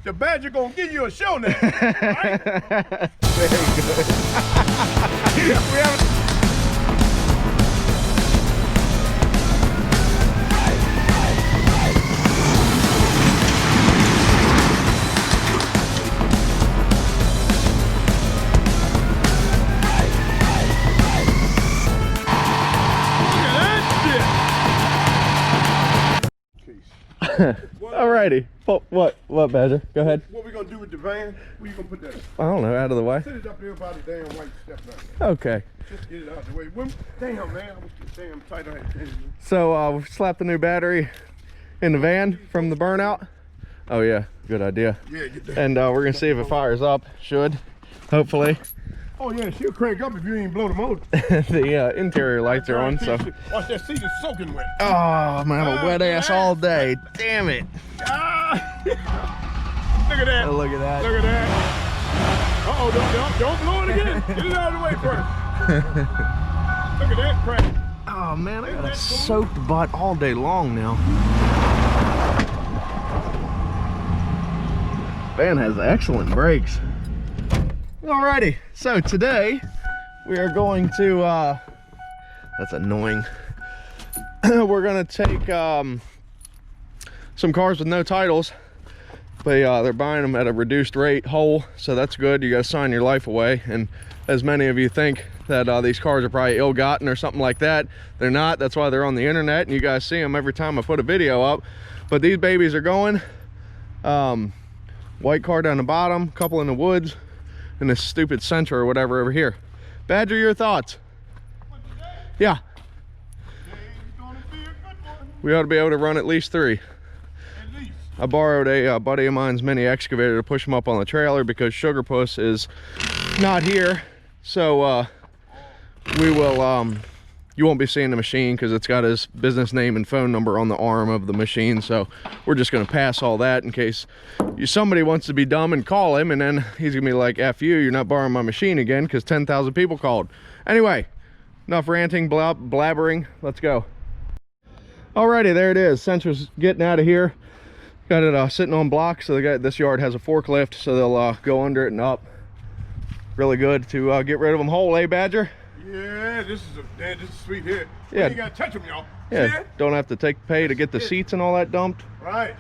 the Badger gonna give you a show now. Right? Very good. We have Alrighty. What, Badger? Go ahead. What we gonna do with the van? Where you gonna put that? I don't know. Out of the way. Set it up there by the damn white step right there. Okay. Just get it out the way. Damn, man. I was damn tight on it. So we slapped the new battery in the van from the burnout. Oh yeah, good idea. Yeah, get that. And we're gonna see if it fires up. Should, hopefully. Oh yeah, she'll crank up if you ain't blow the motor. The interior lights are on, so. Watch that seat is soaking wet. Oh man, a wet ass all day. Damn it. Ah. Look at that. Oh, look at that. Look at that. Uh-oh, don't blow it again. Get it out of the way first. Look at that crap. Oh man, I got a soaked butt all day long now. Van has excellent brakes. Alrighty, so today we are going to, that's annoying. We're gonna take some cars with no titles. They're buying them at a reduced rate whole, so that's good. You guys sign your life away, and as many of you think that these cars are probably ill-gotten or something like that, they're not. That's why they're on the internet, and you guys see them every time I put a video up. But these babies are going. White car down the bottom, couple in the woods, and this stupid Sentra or whatever over here. Badger, your thoughts? Yeah. We ought to be able to run at least 3. At least. I borrowed a buddy of mine's mini excavator to push him up on the trailer because Sugar Puss is not here. So we will, you won't be seeing the machine because it's got his business name and phone number on the arm of the machine. So we're just gonna pass all that in case somebody wants to be dumb and call him, and then he's gonna be like, F you, you're not borrowing my machine again because 10,000 people called. Anyway, enough ranting, blabbering, let's go. Alrighty, there it is. Sentra's getting out of here. Got it sitting on blocks, so this yard has a forklift, so they'll go under it and up. Really good to get rid of them whole, eh, Badger? Yeah, this is sweet here. Yeah. You ain't gotta touch them, y'all. Yeah, don't have to pay to get the seats and all that dumped. Right.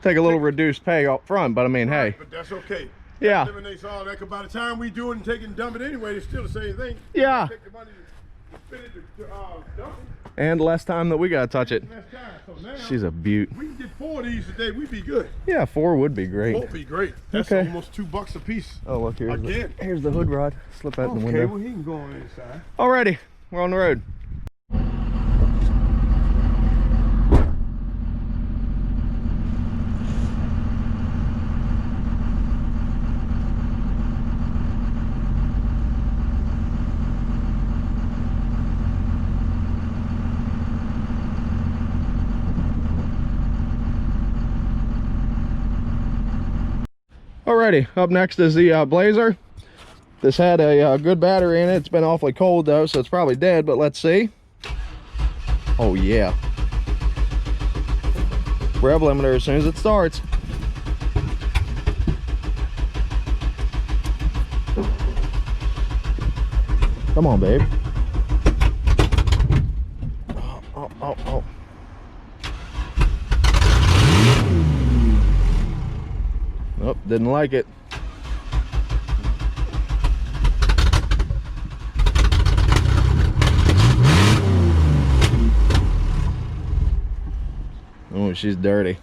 Take a little reduced pay up front, but I mean, Right, hey. but that's okay. Yeah. That eliminates all that, 'cause by the time we do it and take it and dump it anyway, it's still the same thing. Yeah. Take the money and spend it to dump it. And less time that we gotta touch it. Next time. So now, She's a beaut. we can get 4 of these today, we'd be good. Yeah, 4 would be great. 4 would be great. That's Okay. almost $2 a piece. Oh, look, Again. here's the hood rod. Slip that in the Okay, window. well, he can go on the inside. Alrighty, we're on the road. Alrighty, up next is the Blazer. This had a good battery in it. It's been awfully cold though, so it's probably dead, but let's see. Oh yeah. Rev limiter as soon as it starts. Come on, babe. Oh. Nope, didn't like it. Oh, she's dirty.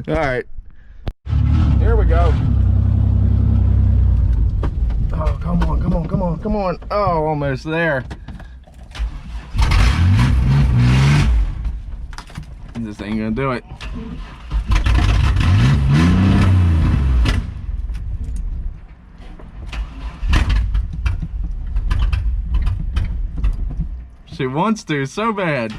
All right, here we go. Oh, come on. Oh, almost there. This ain't gonna do it. She wants to so bad.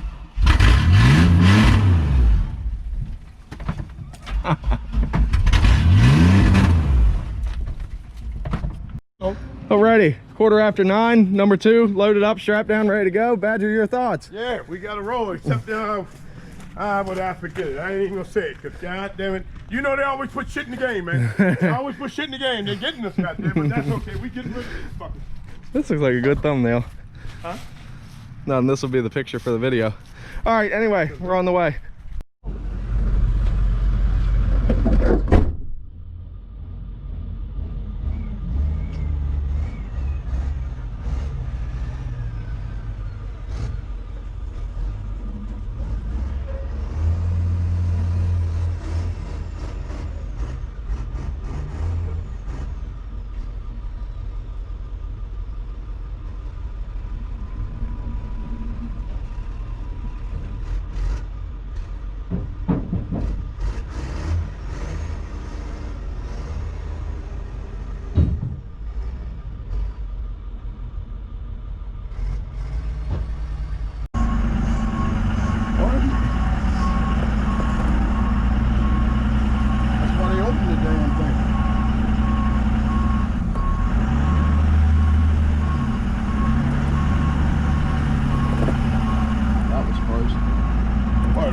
Alrighty, 9:15, number 2, loaded up, strapped down, ready to go. Badger, your thoughts? Yeah, we got to roll, except what I forget it. I ain't even gonna say it, cause god damn it, you know they always put shit in the game, man. They always put shit in the game. They're getting us, goddamn, but that's okay. We getting rid of these fuckers. This looks like a good thumbnail. Huh? No, and this will be the picture for the video. All right, anyway, we're on the way.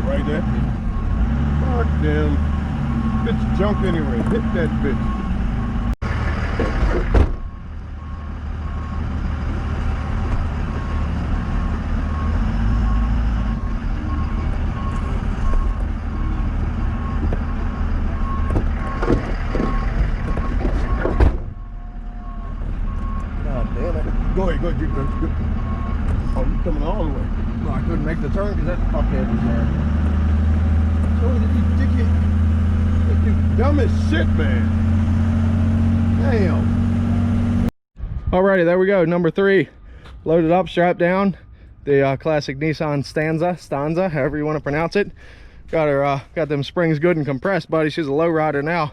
Right there. Fuck them. Bitch junk anyway. Hit that bitch. God damn it. Go ahead, you go. Oh, you coming all the way. No, I couldn't make the turn because that fuckhead was there. So you dickhead. You dumb as shit, man. Damn. Alrighty, there we go. Number 3, loaded up, strapped down. The classic Nissan Stanza, however you want to pronounce it. Got her, got them springs good and compressed, buddy. She's a low rider now.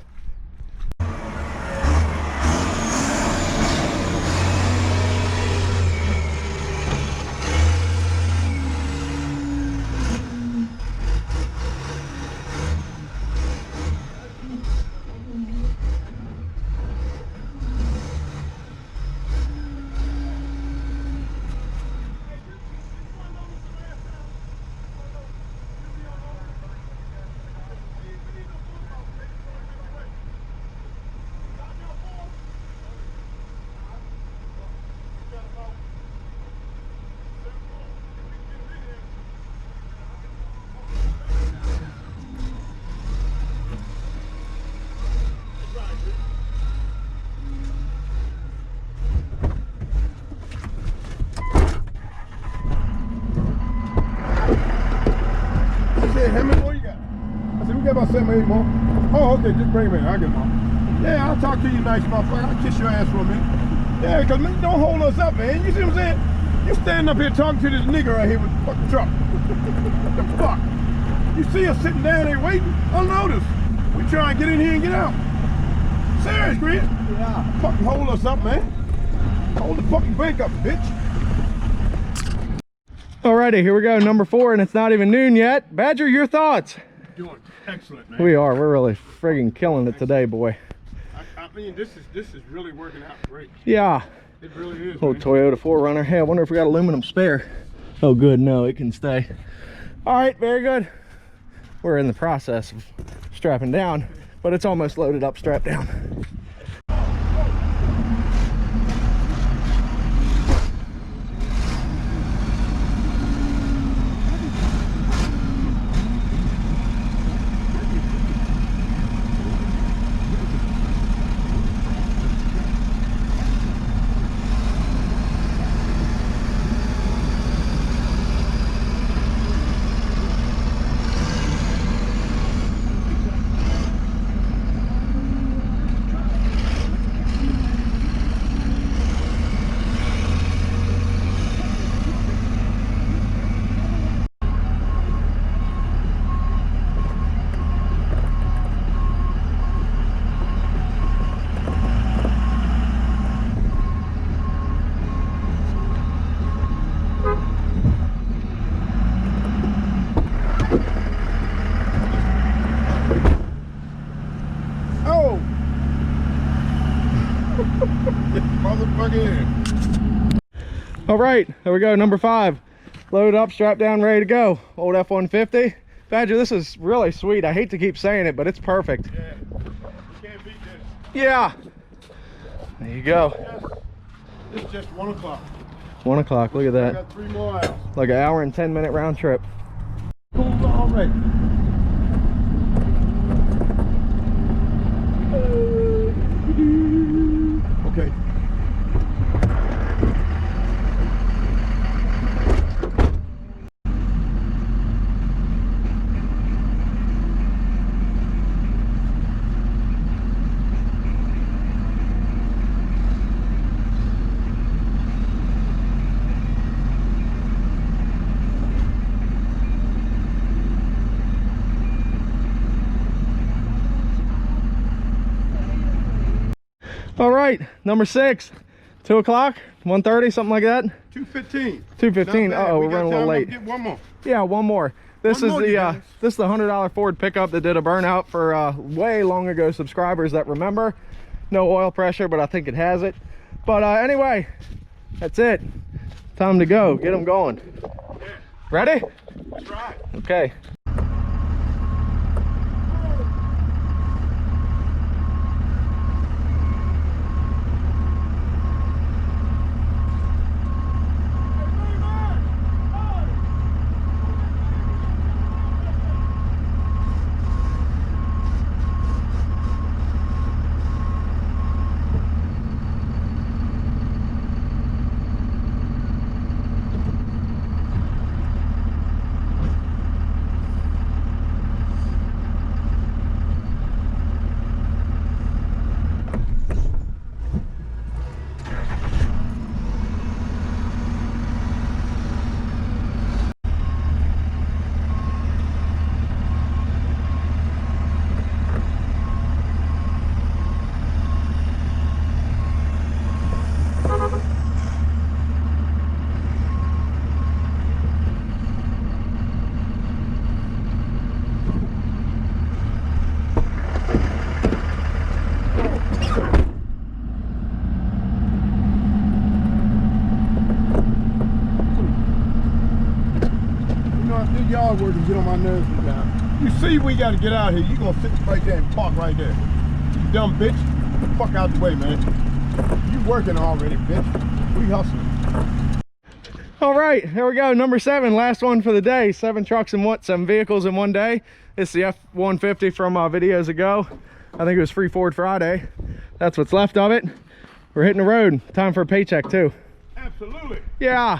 How many more you got? I said, we got about 7 or 8 more. Oh, okay, just bring them in. I'll get them all. Yeah, I'll talk to you nice, motherfucker. I'll kiss your ass for a minute. Yeah, because man, don't hold us up, man. You see what I'm saying? You standing up here talking to this nigga right here with the fucking truck. What the fuck? You see us sitting down there waiting? Unnoticed. We try and get in here and get out. Serious, Grant? Yeah. Fucking hold us up, man. Hold the fucking bank up, bitch. Alrighty, here we go, number 4, and it's not even noon yet. Badger, your thoughts? Doing excellent, man. We are. We're really friggin' killing it today, boy. I mean, this is really working out great. Yeah. It really is. Little Man. Toyota 4Runner. Hey, I wonder if we got aluminum spare. Oh, good. No, it can stay. All right, very good. We're in the process of strapping down, but it's almost loaded up, strapped down. Motherfucker in. All right, there we go, number 5. Loaded up, strapped down, ready to go. Old F-150. Badger, this is really sweet. I hate to keep saying it, but it's perfect. Yeah, you can't beat this. Yeah. There you go. It's just 1 o'clock. 1 o'clock, look at I that. got 3 more hours. Like an hour and 10-minute round trip. Cool already. Okay. All right, number 6. 2 o'clock, 1:30, something like that. 2:15. 2:15. Uh-oh, we're running a little late. Get one more. Yeah, one more. This One is more, the you guys. this is the $100 Ford pickup that did a burnout for way long ago subscribers that remember. No oil pressure, but I think it has it. But anyway, that's it. Time to go. Get them going. Yeah, Ready? that's right. Okay. Yard work and get on my nerves now. You see we got to get out here. You gonna sit right there and park right there. You dumb bitch. Get the fuck out the way, man. You working already, bitch. We hustling. All right, here we go. Number 7, last one for the day. 7 trucks and 7 vehicles in one day. It's the F-150 from videos ago. I think it was Free Ford Friday. That's what's left of it. We're hitting the road. Time for a paycheck too. Absolutely. Yeah.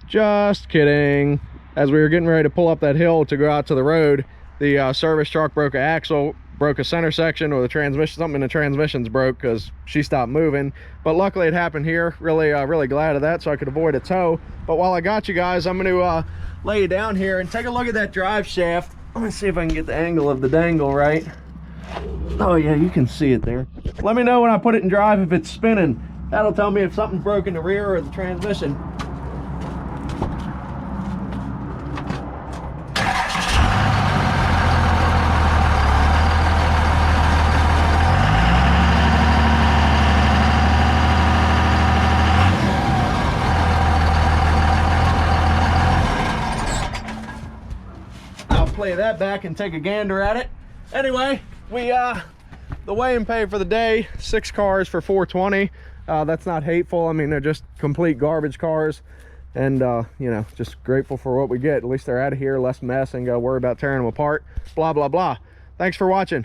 Just kidding. As we were getting ready to pull up that hill to go out to the road, the service truck broke an axle, broke a center section, or the transmission, something in the transmissions broke because she stopped moving. But luckily it happened here. Really glad of that, so I could avoid a tow. But while I got you guys, I'm going to lay you down here and take a look at that drive shaft. Let me see if I can get the angle of the dangle right. Oh yeah, you can see it there. Let me know when I put it in drive if it's spinning. That'll tell me if something's broke in the rear or the transmission. Play that back and take a gander at it. Anyway, we the weigh and pay for the day, 6 cars for $420. That's not hateful. I mean, they're just complete garbage cars, and you know, just grateful for what we get. At least they're out of here, less mess, and gotta worry about tearing them apart, blah blah blah. Thanks for watching.